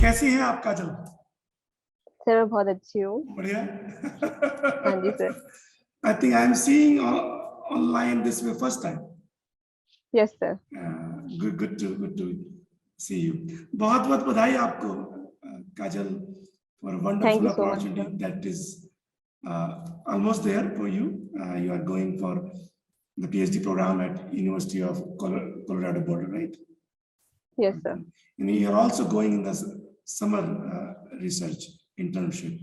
कैसी हैं आप काजल? सर मैं बहुत अच्छी हूँ। बढ़िया। हाँ जी sir. I think I am seeing online this way first time. Yes sir. Good to see you. बहुत बहुत बधाई आपको Kajal for thank wonderful you so much opportunity sir. That is almost there for you. You are going for the PhD program at University of Colorado Boulder, right? Yes Okay. Sir. And you are also going in the summer research internship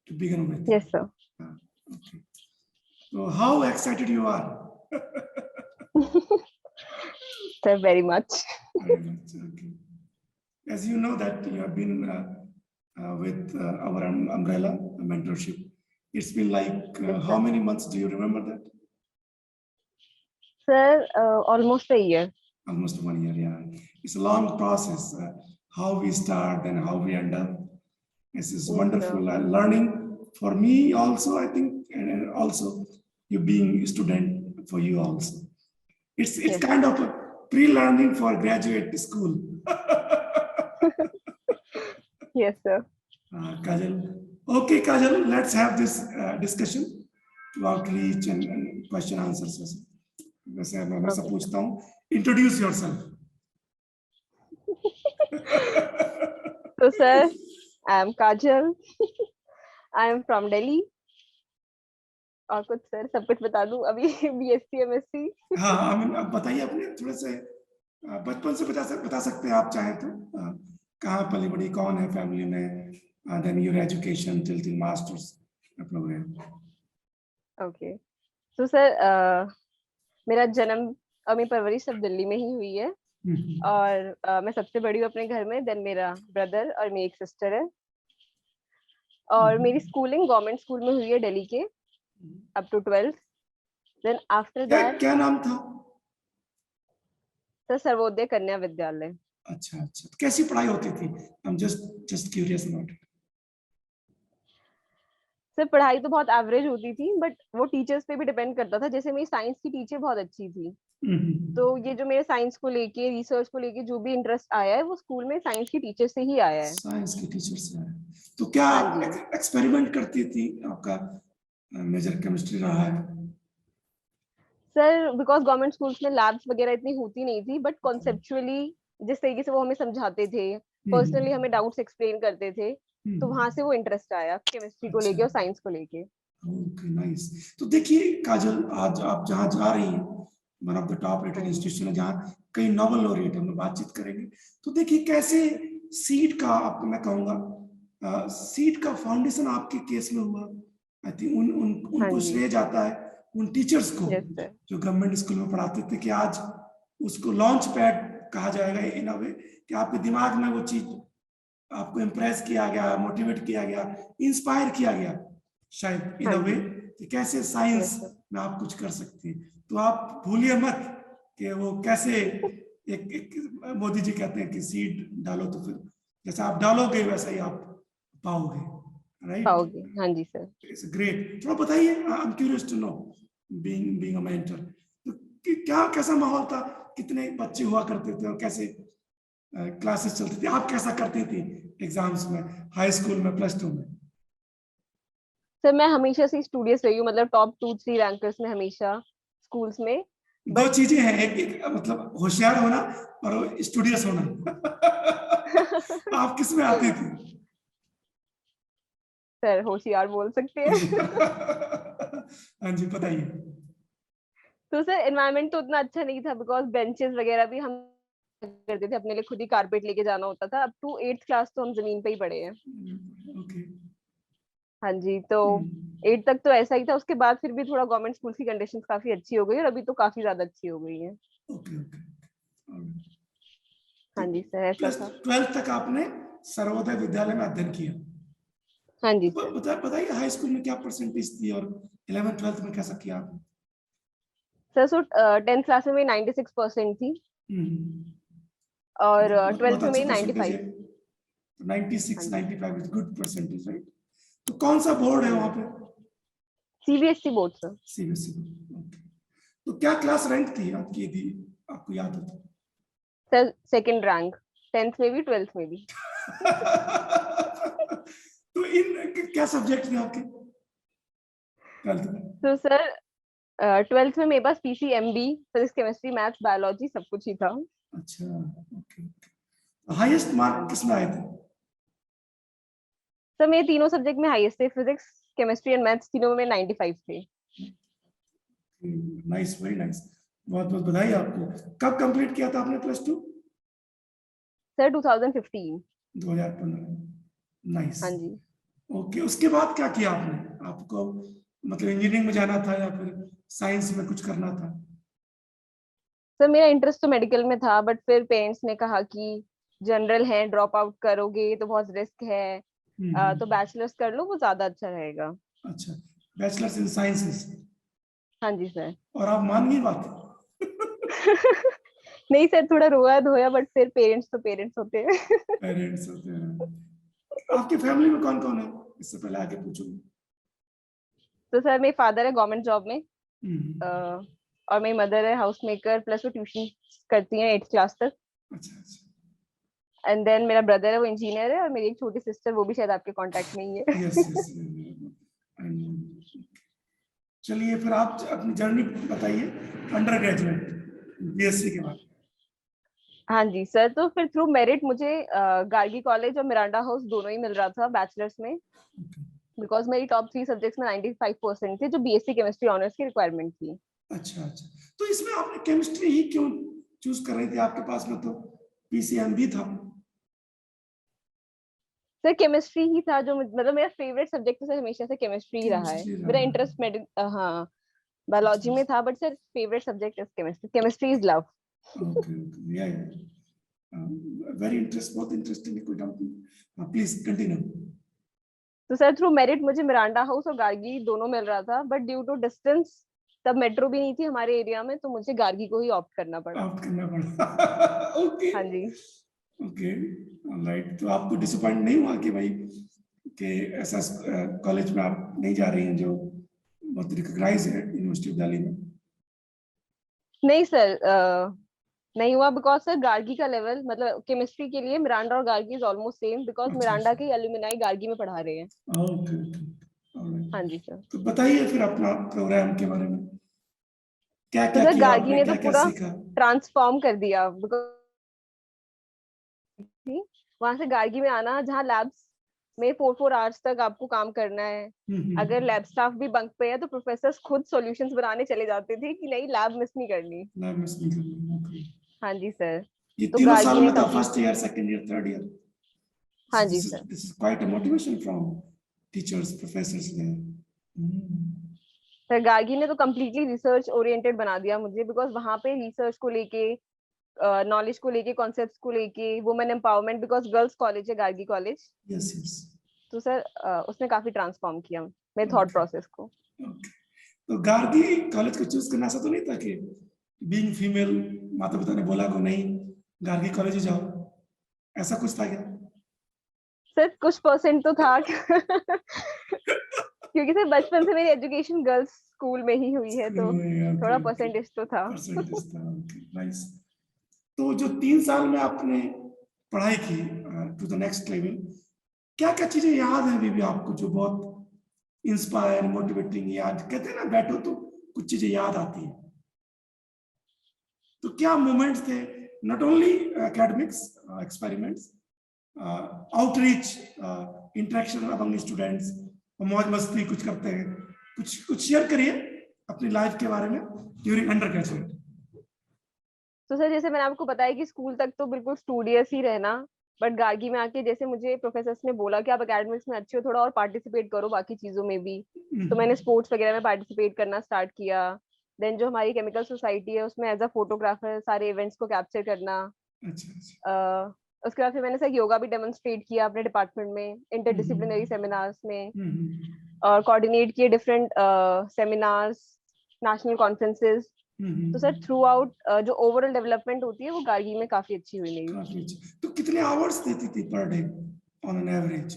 to begin with. Yes sir. Okay. So how excited you are? Sir very much. Very much. Okay. As you know that you have been with our umbrella mentorship. It's been like how many months? Do you remember that? Sir almost a year. Almost 1 year. Yeah, it's a long process. How we start and how we end up. This is yes wonderful sir. learning for me also. I think, and also you being a student for you also. It's yes kind of a pre-learning for graduate school. Yes sir. Kajal. Okay, Kajal, let's have this discussion about reach and question answer session. वैसे मैं हमेशा okay पूछता हूँ, introduce yourself. तो sir I am Kajal. I am from Delhi. और कुछ sir सब कुछ बता दूं अभी बीएससी एमएससी। हाँ, अब बताइए अपने थोड़े से बचपन से बता सकते हैं आप चाहें तो। कहाँ पली बड़ी, कौन है फैमिली में, then your education till master's programme. Okay तो सर मेरा जन्म और मेरी परवरिश सब दिल्ली में ही हुई है। और मैं सबसे बड़ी हूँ अपने घर में। देन मेरा ब्रदर और मेरी एक सिस्टर है। और मेरी स्कूलिंग गवर्नमेंट स्कूल में हुई है दिल्ली के up to 12th। Then after that क्या नाम था? सर सर्वोदय कन्या विद्यालय। अच्छा अच्छा, तो कैसी पढ़ाई होती थी? I am just curious about it. Sir पढ़ाई तो बहुत एवरेज होती थी बट वो टीचर्स पे भी डिपेंड करता था। जैसे मेरी साइंस की टीचर बहुत अच्छी थी तो ये जो मेरे साइंस को लेके रिसर्च को लेके जो भी इंटरेस्ट आया है वो स्कूल में साइंस की टीचर से ही आया है। साइंस की टीचर से आया। तो क्या हाँ जी एक्सपेरिमेंट करती थी? आपका मेजर केमिस्ट्री रहा है? सर बिकॉज गवर्नमेंट स्कूल्स में लैब्स वगैरह इतनी होती नहीं थी बट कॉन्सेप्चुअली जिस तरीके से वो हमें समझाते थे, पर्सनली हमें डाउट्स एक्सप्लेन करते थे, तो वहां से वो इंटरेस्ट आया केमिस्ट्री को लेके और साइंस को लेके। Okay, nice. तो देखिए काजल, आज आप जहाँ जा रही हैं, one of the top rated हाँ जी इंस्टीट्यूशन है जहाँ कई नोबेल लॉरेट हम लोग बातचीत करेंगे। तो देखिए कैसे सीड का, आपको मैं कहूँगा सीड का फाउंडेशन आपके केस में हुआ। आई थिंक हाँ उनको जी। श्रेय जाता है उन टीचर्स को यस सर। जो गवर्नमेंट स्कूल में पढ़ाते थे, कि आज उसको लॉन्च पैड कहा जाएगा इन अ वे, कि आपके दिमाग में वो चीज आपको इम्प्रेस किया गया, मोटिवेट किया गया, इंस्पायर किया गया शायद इन हाँ अ वे, जी। कि कैसे यस साइंस सर। में आप कुछ कर सकते हैं। तो आप भूलिए मत कि वो कैसे एक मोदी जी कहते हैं कि सीड डालो तो फिर जैसा आप डालोगे वैसा ही आप पाओगे, राइट? पाओगे। हाँ जी सर। It's great. थोड़ा बताइए, I am curious to know, being a mentor, तो क्या कैसा माहौल था, कितने बच्चे हुआ करते थे और कैसे क्लासेस चलती थी, आप कैसा करती थी एग्जाम्स में, हाई स्कूल में, +2 में? सर मैं हमेशा से स्टूडियस रही हूँ, मतलब टॉप 2-3 रैंकर्स में हमेशा स्कूल्स में। दो बट चीजें हैं, एक मतलब होशियार होना और स्टूडियस होना। आप किस में आती थी? सर होशियार बोल सकते हैं। हाँ जी, बताइए। तो सर एनवायरनमेंट तो उतना अच्छा नहीं था बिकॉज बेंचेस वगैरह भी हम करते थे अपने लिए, खुद ही कारपेट लेके जाना होता था। अप टू 8th क्लास तो हम जमीन पे ही पढ़े हैं। ओके। हाँ जी। तो 8 तक तो ऐसा ही था। उसके बाद फिर भी थोड़ा गवर्नमेंट स्कूल की कंडीशंस काफी अच्छी हो गई और अभी तो काफी ज्यादा अच्छी हो गई है। Okay okay. तो हाँ जी सर ऐसा प्लस था। 12 तक आपने सर्वोदय विद्यालय में अध्ययन किया। हाँ जी तो सर। बताइए हाई स्कूल में क्या परसेंटेज थी और 11th 12th में कैसा किया आपने? सर सो 10th क्लास में मेरी 96% थी और बहुत 12th में अच्छा मेरी परसेंटेज 95। है। 96 हाँ जी। 95 इज गुड परसेंटेज, राइट? तो कौन सा बोर्ड है हाँ वहां जी। पे? CBSE board sir. CBSE board. Okay. तो क्या क्लास रैंक थी आपकी, यदि आपको याद हो तो? सर सेकंड रैंक 10th में भी 12th में भी। तो इन क्या सब्जेक्ट थे आपके 12th में? तो सर 12th में मेरे पास PCMB, physics, chemistry, maths, biology सब कुछ ही था। अच्छा, ओके। हाईएस्ट हाँ मार्क जी किसमें आए थे? सर, मेरे तीनों सब्जेक्ट में हाईएस्ट थे, फिजिक्स, केमिस्ट्री एंड मैथ्स, तीनों में 95 थे। Nice, very nice. बहुत बहुत बधाई आपको। कब कंप्लीट किया था आपने +2? सर 2015। 2015। नाइस। हाँ जी ओके, उसके बाद क्या किया आपने? आपको मतलब इंजीनियरिंग में जाना था या फिर साइंस में कुछ करना था? सर, मेरा इंटरेस्ट तो मेडिकल में था, बट फिर पेरेंट्स ने कहा कि जनरल है, ड्रॉप आउट करोगे तो बहुत रिस्क है, तो हम्म। बैचलर्स कर लो, वो ज्यादा अच्छा रहेगा। अच्छा, बैचलर्स इन साइंसेस। हाँ जी सर। और आप मान गई बात? नहीं सर, थोड़ा रोया धोया, बट फिर पेरेंट्स तो पेरेंट्स होते हैं। पेरेंट्स होते हैं। आपकी फैमिली में कौन कौन है, इससे पहले आगे पूछूंगी। तो सर, मेरे फादर है गवर्नमेंट जॉब में, अ, हम्म। और मेरी मदर है हाउस मेकर, प्लस वो ट्यूशन करती हैं 8th क्लास तक। अच्छा अच्छा। एंड देन मेरा ब्रदर है, वो इंजीनियर है, और मेरी एक छोटी सिस्टर, वो भी शायद आपके कांटेक्ट में ही यस है। यस। चलिए फिर आप अपनी जर्नी बताइए, अंडर ग्रेजुएट बीएससी के बाद। हाँ जी सर, तो फिर थ्रू मेरिट मुझे गार्गी कॉलेज और मिरांडा हाउस दोनों ही मिल रहा था बैचलर्स में, बिकॉज मेरी टॉप 3 सब्जेक्ट्स में 95% थे, जो बीएससी केमिस्ट्री ऑनर्स की रिक्वायरमेंट थी। अच्छा अच्छा। तो इसमें आपने केमिस्ट्री ही क्यों चूज कर रही थी? आपके पास में तो पीसीएम भी था। सर, केमिस्ट्री ही था जो मतलब मेरा फेवरेट सब्जेक्ट सर हमेशा से केमिस्ट्री ही रहा है। केमिस्ट्री मेरा रहा है। इंटरेस्ट हाँ अच्छा बायोलॉजी में अच्छा। था, but sir favourite subject is chemistry, chemistry is love. Okay okay, या वेरी इंटरेस्ट, बहुत इंटरेस्टिंग है, कोई डाउट नहीं। Please continue. तो सर थ्रू मेरिट मुझे मिरांडा हाउस और गार्गी दोनों मिल रहा था, बट ड्यू टू डिस्टेंस, तब मेट्रो भी नहीं थी हमारे एरिया में, तो मुझे गार्गी को ही ऑप्ट करना पड़ा। ऑप्ट करना पड़ा। ओके हाँ जी ओके, राइट। तो आपको डिसअपॉइंट नहीं हुआ कि भाई कि ऐसा कॉलेज में आप नहीं जा रही हैं जो बहुत रिकॉग्नाइज है यूनिवर्सिटी ऑफ दिल्ली में? नहीं सर, नहीं हुआ, बिकॉज सर गार्गी का लेवल मतलब केमिस्ट्री के लिए मिरांडा और Gargi is almost same, because अच्छा मिरांडा अच्छा। के एलुमनाई गार्गी में पढ़ा रहे हैं। Okay okay, alright. हाँ जी सर। तो बताइए फिर अपना प्रोग्राम के बारे में, क्या तो क्या सर किया गार्गी आपने, ने तो क्या क्या पूरा सीखा? ट्रांसफॉर्म कर दिया, बिकॉज वहां से गार्गी में आना, जहाँ लैब्स में 4 4 आवर्स तक आपको काम करना है। अगर हम्म। लैब स्टाफ भी बंक पे है तो प्रोफेसर खुद सॉल्यूशंस बनाने चले जाते थे कि नहीं, लैब मिस नहीं करनी। लैब में नहीं करना, ओके। हाँ जी सर। ये तो तीनों गार्गी साल ने में था, complete. First year, second year, third year? हाँ जी this is sir. this is quite a motivation from teachers, professors there. Sir Gargi ने तो कम्प्लीटली रिसर्च ओरिएंटेड बना दिया मुझे, बिकॉज वहां पे रिसर्च को लेके, नॉलेज को लेके, कॉन्सेप्ट्स को लेके, women empowerment, because girls college है गार्गी कॉलेज। Yes yes। तो सर उसने काफी ट्रांसफॉर्म किया मेरे थॉट Okay प्रोसेस को। okay। तो गार्गी कॉलेज को चूज करना ऐसा तो नहीं था कि बीइंग फीमेल माता पिता ने बोला को नहीं गार्गी कॉलेज ही जाओ, ऐसा कुछ था क्या? सर कुछ परसेंट तो था। क्योंकि सर बचपन से मेरी एजुकेशन गर्ल्स स्कूल में ही हुई है, स्कूल तो में, थोड़ा ओके ओके, परसेंटेज तो था। परसेंटेज था, ओके नाइस। तो जो 3 साल में आपने पढ़ाई की टू द नेक्स्ट लेवल, क्या क्या चीजें याद है अभी भी आपको जो बहुत इंस्पायर मोटिवेटिंग, याद कहते हैं ना बैठो तो कुछ चीजें याद आती है, तो क्या मोमेंट्स थे? Not only academics experiments, outreach, interaction among students, मौज मस्ती कुछ करते हैं, कुछ शेयर करिए अपनी लाइफ के बारे में ड्यूरिंग अंडर ग्रेजुएट। तो सर जैसे मैंने आपको बताया कि स्कूल तक तो बिल्कुल स्टूडियस ही रहना, बट गार्गी में आके जैसे मुझे प्रोफेसर ने बोला कि आप एकेडमिक्स में अच्छे हो, थोड़ा और पार्टिसिपेट करो बाकी चीजों में भी। तो मैंने स्पोर्ट्स वगैरह में पार्टिसिपेट करना स्टार्ट किया। देन जो हमारी केमिकल सोसाइटी है उसमें एज अ फोटोग्राफर सारे इवेंट्स को कैप्चर करना। अच्छा अच्छा। अह, उसके बाद फिर मैंने सर योगा भी डेमोन्स्ट्रेट किया अपने डिपार्टमेंट में, इंटरडिसिप्लिनरी सेमिनार्स में, और कोऑर्डिनेट किए डिफरेंट सेमिनार्स, नेशनल कॉन्फ्रेंसेस। तो सर थ्रू आउट जो ओवरऑल डेवलपमेंट होती है वो गार्गी में काफी अच्छी हुई मेरी। काफी अच्छा। तो कितने आवर्स देती थी per day on an average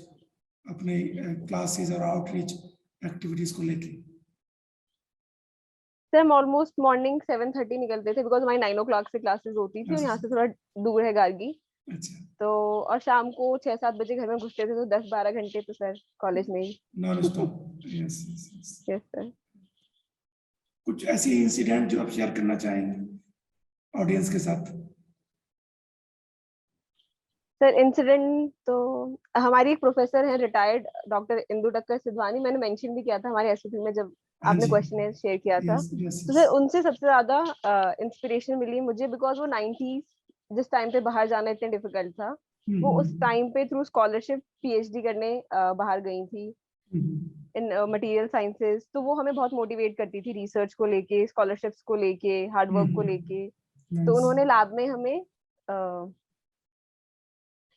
अपने क्लासेस और आउटरीच एक्टिविटीज को लेके? सर हम ऑलमोस्ट मॉर्निंग 7:30 निकलते थे, बिकॉज हमारी 9 o'clock से क्लासेस होती थी, और यहाँ क्लासेस? से थोड़ा दूर है गार्गी। अच्छा, तो और शाम को 6-7 बजे घर में घुसते थे, तो 10-12 घंटे तो सर कॉलेज में ही। Non stop. Yes yes yes. Yes sir. कुछ ऐसी इंसिडेंट जो आप शेयर करना चाहेंगे ऑडियंस के साथ? सर इंसिडेंट तो हमारी एक प्रोफेसर है रिटायर्ड, डॉक्टर इंदु टक्कर सिद्धवानी, मैंने मेंशन भी किया था हमारे एसओपी में जब हाँ आपने जी। क्वेश्चन शेयर किया था। यस यस तो यस। सर उनसे सबसे ज्यादा इंस्पिरेशन मिली मुझे, बिकॉज वो 90s जिस टाइम पे बाहर जाना इतना डिफिकल्ट था, वो उस टाइम पे थ्रू स्कॉलरशिप पीएचडी करने बाहर गई थी इन मटेरियल साइंसेस। तो वो हमें बहुत मोटिवेट करती थी रिसर्च को लेके, स्कॉलरशिप्स को लेके, हार्डवर्क को लेके। तो नाइस। उन्होंने लैब में हमें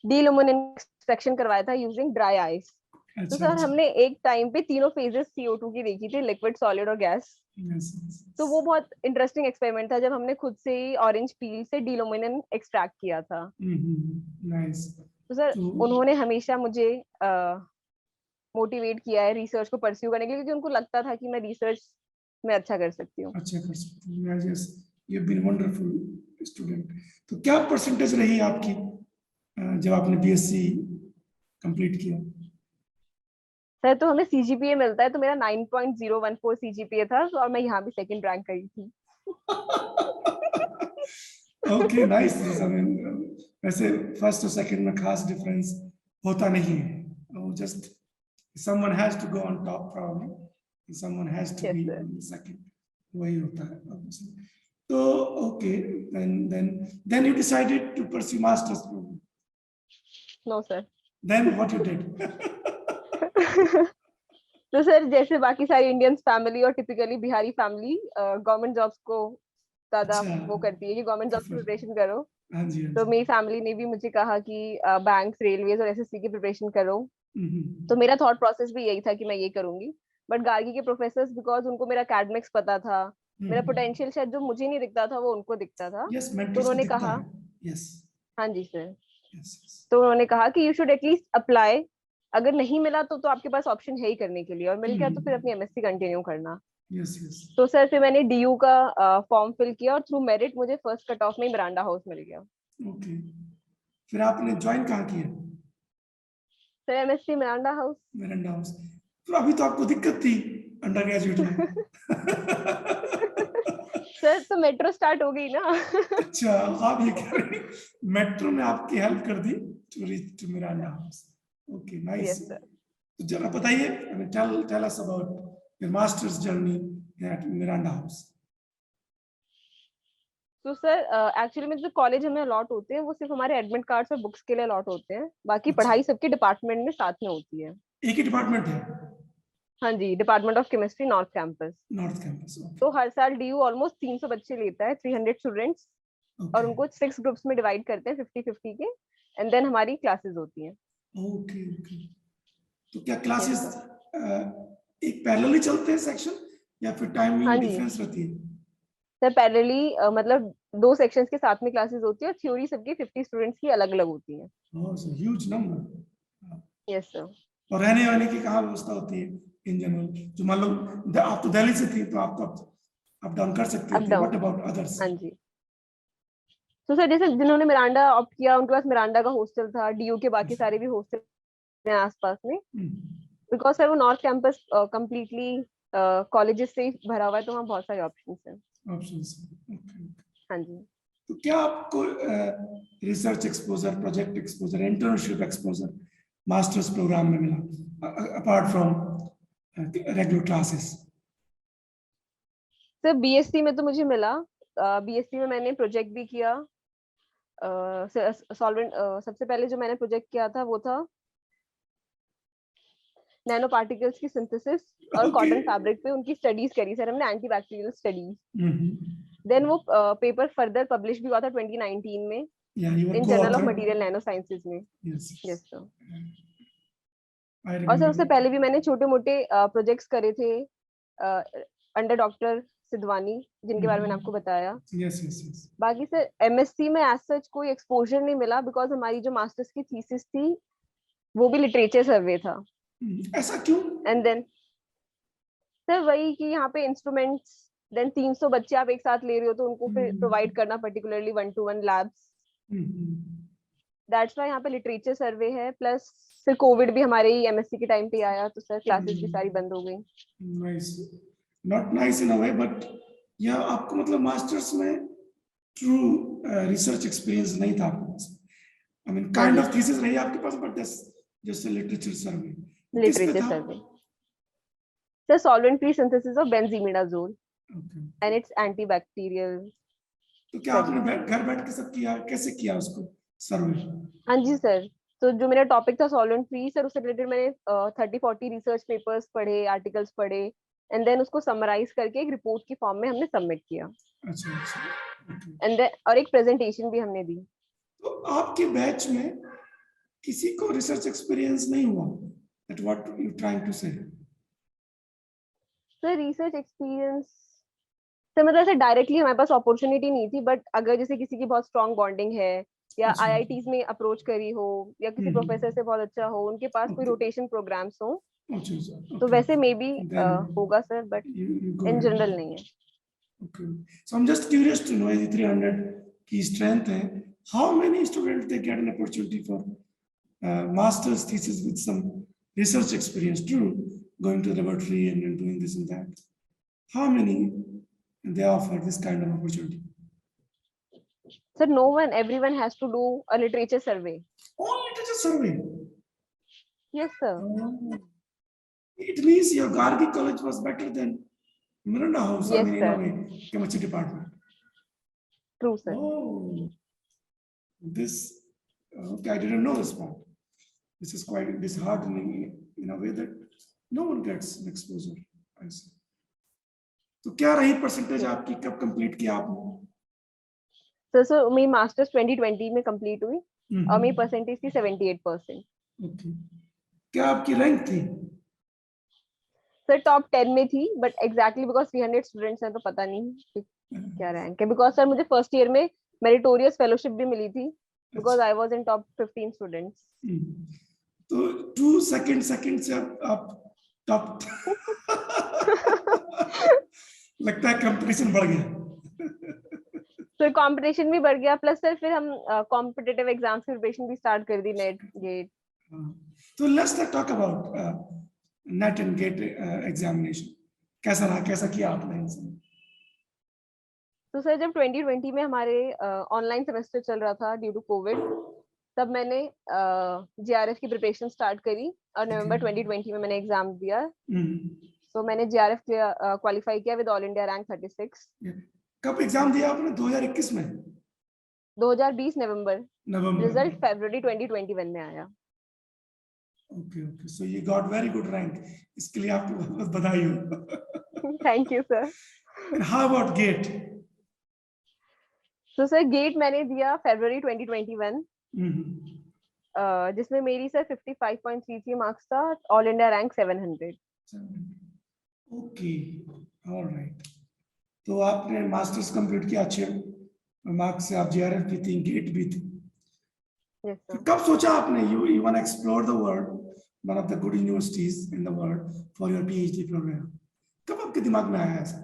डील्यूमिनेशन एक्सट्रैक्शन करवाया था यूजिंग ड्राई आइस। तो अच्छा सर अच्छा। हमने एक टाइम पे तीनों फेजेस सीओ2 की देखी थी, लिक्विड, सॉलिड और गैस। Yes yes. तो वो बहुत इंटरेस्टिंग एक्सपेरिमेंट था जब हमने खुद से ही ऑरेंज पील से डील्यूमिनेशन एक्सट्रैक्ट किया था। नाइस। तो सर तो उन्होंने हमेशा मुझे मोटिवेट किया है रिसर्च को परस्यू करने के लिए, क्योंकि उनको लगता था कि मैं रिसर्च में अच्छा कर सकती हूँ। अच्छा कर सकते हैं। Yes, you been wonderful student. तो क्या परसेंटेज रही आपकी जब आपने बीएससी कंप्लीट किया? सर तो हमें सीजीपीए मिलता है, तो मेरा 9.014 सीजीपीए था, और मैं यहाँ भी सेकंड रैंक आई थी। Okay nice. वैसे फर्स्ट और सेकंड में खास डिफरेंस होता नहीं है, just someone has to go on top probably, someone has to yes be sir. on the second, वही होता है obviously. तो okay, then you decided to pursue master's program. No sir. Then what you did? तो sir जैसे बाकी सारी Indian family और typically Bihari family government jobs को ज्यादा अच्छा, वो करती है कि गवर्नमेंट जॉब्स की prefer. प्रिपरेशन करो। हाँ जी हाँ तो जी। मेरी फैमिली ने भी मुझे कहा कि बैंक्स, रेलवेज और एसएससी की प्रिपरेशन करो। तो हम्म मेरा थॉट प्रोसेस भी यही था कि मैं ये करूंगी। बट गार्गी के प्रोफेसर्स, बिकॉज उनको मेरा एकेडमिक्स पता था, मेरा पोटेंशियल शायद जो मुझे नहीं दिखता था वो उनको दिखता था। यस, तो मेंटर्स को उन्होंने दिखता कहा, है। यस हाँ जी सर, यस यस। तो उन्होंने कहा कि यू शुड एटलीस्ट अप्लाई। अगर नहीं मिला तो आपके पास ऑप्शन है ही करने के लिए, और मिल गया तो फिर अपनी एमएससी कंटिन्यू करना। Yes yes. तो सर फिर मैंने डीयू का फॉर्म फिल किया, और थ्रू मेरिट मुझे फर्स्ट कट ऑफ में ही मिरांडा हाउस मिल गया। ओके, फिर आपने ज्वाइन कहाँ किया? Sir MSc Miranda house. Miranda house. तो अभी तो आपको दिक्कत थी अंडर ग्रेजुएट में। सर तो मेट्रो स्टार्ट हो गई ना। अच्छा, आप ये कह रहे हैं मेट्रो ने आपकी हेल्प कर दी to reach to Miranda house. Okay nice. Yes sir. तो जरा बताइए, tell tell us about your masters journey at Miranda house. तो सर एक्चुअली में जो कॉलेज हमें अलॉट होते हैं वो सिर्फ हमारे एडमिट कार्ड्स और बुक्स के लिए अलॉट होते हैं, बाकी अच्छा, पढ़ाई सबके डिपार्टमेंट में साथ में होती है। एक ही डिपार्टमेंट है? हाँ जी, department of chemistry, north campus. North campus. तो ओके हर साल डीयू ऑलमोस्ट 300 बच्चे लेता है, 300 स्टूडेंट्स। और ओके उनको 6 ग्रुप्स में डिवाइड करते हैं 50-50 के, एंड देन हमारी क्लासेस होती हैं। Okay okay. तो क्या यस क्लासेस सर। एक पैरेलली चलते हैं सेक्शन, या फिर हाँ टाइमिंग जी डिफरेंस रहती है? सर, पैरेलली मतलब 2 सेक्शंस के साथ में क्लासेस होती है, और थ्योरी सबकी 50 स्टूडेंट्स की अलग अलग होती है। Oh so huge number. Yes sir. और रहने वाने की कहाँ व्यवस्था होती है इन जनरल? जो मान लो आप तो दिल्ली से थी, तो आप तो अप डाउन कर सकती अप थी, व्हाट डाउन। About others? हाँ जी। तो सर जैसे जिन्होंने मिरांडा ऑप्ट किया उनके पास मिरांडा का हॉस्टल था, डीयू के बाकी सारे भी हॉस्टल हैं आसपास में। बिकॉज सर वो नॉर्थ कैंपस कंप्लीटली कॉलेजेस से ही भरा हुआ है, तो वहाँ बहुत सारे ऑप्शंस हैं। ऑप्शंस। ओके। हाँ जी। तो क्या आपको research exposure, project exposure, internship exposure master's programme में मिला apart from regular classes? Sir BSc में तो मुझे मिला। बीएससी में मैंने प्रोजेक्ट भी किया। सॉल्वेंट सबसे पहले जो मैंने प्रोजेक्ट किया था वो था नैनो पार्टिकल्स की सिंथेसिस, और ओके। कॉटन फैब्रिक पे उनकी स्टडीज करी सर हमने, एंटी बैक्टीरियल स्टडीज। देन वो पेपर फर्दर पब्लिश भी हुआ था 2019 में Yeah, you were in journal of co-author. Material nano sciences में। Yes, yes yes. Sir. I और सर remember उससे that. पहले भी मैंने छोटे मोटे प्रोजेक्ट्स करे थे अंडर डॉक्टर सिद्धवानी, जिनके बारे में मैंने आपको बताया। Yes, yes, yes. बाकी सर एमएससी में एज सच कोई एक्सपोजर नहीं मिला, बिकॉज हमारी जो मास्टर्स की थीसिस थी वो भी लिटरेचर सर्वे था। ऐसा क्यों? एंड देन सर वही कि यहाँ पे इंस्ट्रूमेंट्स, देन 300 बच्चे आप एक साथ ले रहे हो, तो उनको फिर प्रोवाइड करना particularly 1-to-1 labs. That's why यहाँ पे लिटरेचर सर्वे है, प्लस फिर कोविड भी हमारे ही एमएससी के टाइम पे आया, तो सर क्लासेस भी सारी बंद हो गई। Nice, not nice in a way, but या आपको मतलब मास्टर्स में ट्रू रिसर्च एक्सपीरियंस नहीं था आपके पास, I mean kind of thesis रही आपके पास, बट जस्ट लिटरेचर सर्वे, वो किस पे लिटरेचर था? Survey sir, solvent free synthesis of benzimidazole Okay. And it's antibacterial तो क्या आपने स्टडी। घर बैठ के सब किया, कैसे किया उसको सर्वे? हाँ जी सर, तो जो मेरा टॉपिक था सॉल्वेंट फ्री सर, उससे रिलेटेड मैंने 30-40 रिसर्च पेपर्स पढ़े, आर्टिकल्स पढ़े, एंड देन उसको समराइज करके एक रिपोर्ट की फॉर्म में हमने सबमिट किया, अच्छा अच्छा, okay. एंड देन और एक प्रेजेंटेशन भी हमने दी। तो आपके बैच में किसी को रिसर्च एक्सपीरियंस नहीं हुआ, that what you trying to say? Sir research experience sir मतलब ऐसे डायरेक्टली हमारे पास अपॉर्चुनिटी नहीं थी, बट अगर जैसे किसी की बहुत स्ट्रांग बॉन्डिंग है, या अच्छा, आईआईटीज में अप्रोच करी हो, या किसी प्रोफेसर से बहुत अच्छा हो, उनके पास कोई okay. रोटेशन प्रोग्राम्स हो, अच्छा अच्छा, तो okay. वैसे मे बी Then होगा sir, but you go in ahead. General नहीं है। Okay. So I'm just curious to know, यदि 300 की strength है, how many students they get an opportunity for master's thesis with some research experience, true, going to the laboratory and doing this and that. How many they offer this kind of opportunity? Sir, no one, everyone has to do a literature survey. All literature survey. Yes, sir. Oh. It means your Gargi college was better than Miranda House, I Yes, mean, in a sir. way, chemistry department. True, sir. Oh, this, okay, I didn't know this part. This is quite disheartening in a way that no one gets an exposure. I see. तो क्या रही percentage आपकी, कब complete किया आपने? So मेरी masters 2020 में complete हुई, और मेरी परसेंटेज थी 78%। ओके, क्या आपकी रैंक थी? सर टॉप 10 में थी, बट एग्जैक्टली बिकॉज 300 स्टूडेंट्स हैं तो पता नहीं कि क्या रैंक है, बिकॉज सर मुझे फर्स्ट ईयर में मेरिटोरियस फेलोशिप भी मिली थी, because I was in top 15 students. तो 2 सेकंड से आप टॉप लगता है कंपटीशन बढ़ गया। तो कंपटीशन भी बढ़ गया, प्लस सर फिर हम कॉम्पिटिटिव एग्जाम्स की प्रिपरेशन भी स्टार्ट कर दी, नेट गेट। तो let's talk about NET and GATE examination, कैसा रहा, कैसा किया आपने इनसे? तो सर जब 2020 में हमारे ऑनलाइन सेमेस्टर चल रहा था ड्यू टू कोविड, तब मैंने जीआरएफ की प्रिपरेशन स्टार्ट करी, और नवंबर 2020 में मैंने एग्जाम दिया। तो मैंने जीआरएफ क्वालिफाई किया विद ऑल इंडिया रैंक 36। कब एग्जाम दिया आपने? 2021 में? 2020 नवंबर। नवंबर। रिजल्ट फरवरी 2021 में आया। Okay okay, so you got very good rank, इसके लिए आपको बहुत बहुत बधाई हो। Thank you sir. And how about GATE? तो सर गेट मैंने दिया फरवरी 2021, जिसमें मेरी सर 55.33 मार्क्स था, all India rank 700। Okay, alright. तो आपने मास्टर्स कंप्लीट किया अच्छे मार्क्स से, आप जीआरएफ भी थी, गेट भी थी। Yes, sir. कब सोचा आपने you want to explore the world, one of the good universities in the world for your PhD program? कब आपके दिमाग में आया ऐसा?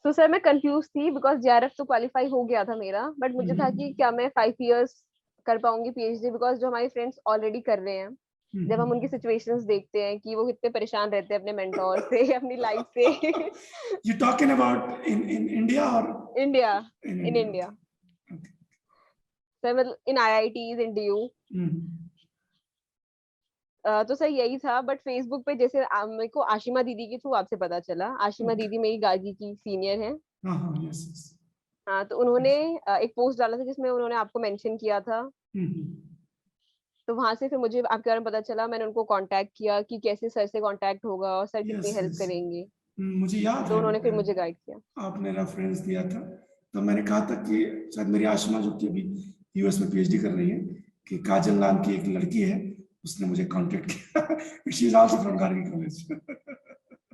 तो सर मैं कंफ्यूज थी, बिकॉज जीआरएफ तो क्वालिफाई हो गया था मेरा, बट मुझे था कि क्या मैं 5 इयर्स कर पाऊंगी पीएचडी, बिकॉज जो हमारे फ्रेंड्स ऑलरेडी कर रहे हैं, जब हम उनकी सिचुएशंस देखते हैं कि वो कितने परेशान रहते हैं अपने मेंटोर से, अपनी लाइफ से। You talking about in India or? India, in in India. Okay. Sir मतलब इन आईआईटीज, इन डीयू। तो सर यही था, बट फेसबुक पे जैसे मेरे को आशिमा दीदी के थ्रू आपसे पता चला। आशिमा दीदी मेरी गार्गी की सीनियर है। Yes, yes. हाँ, तो उन्होंने एक पोस्ट डाला था जिसमें उन्होंने आपको मेंशन किया था। तो वहां से फिर मुझे आपके बारे में पता चला, मैंने उनको कांटेक्ट किया कि कैसे सर से कांटेक्ट होगा और सर कितनी हेल्प करेंगे। मुझे याद तो है उन्होंने फिर मुझे गाइड किया। आपने रेफरेंस दिया था, तो मैंने कहा था कि शायद मेरी आशिमा जो कि अभी यूएस में पीएचडी कर रही है, कि काजल नाम की एक लड़की है, उसने मुझे कांटेक्ट किया। She is also from Gargi college.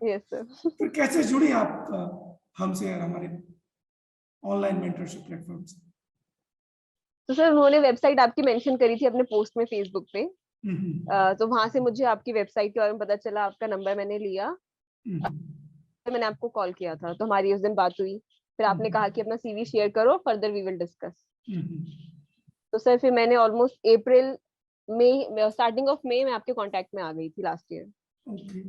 Yes sir. तो कैसे जुड़ी आप हमसे और हमारे ऑनलाइन मेंटरशिप प्लेटफॉर्म से? तो सर उन्होंने वेबसाइट आपकी मेंशन करी थी अपने पोस्ट में फेसबुक पे। तो वहां से मुझे आपकी वेबसाइट के बारे में पता चला, आपका नंबर मैंने लिया, मैंने आपको कॉल किया था, तो हमारी उस दिन बात हुई। फिर आपने कहा कि अपना सीवी शेयर करो, फर्दर वी विल डिस्कस। तो सर फिर मैंने ऑलमोस्ट अप्रैल मई, स्टार्टिंग ऑफ मई में आपके कांटेक्ट में आ गई थी लास्ट ईयर। ओके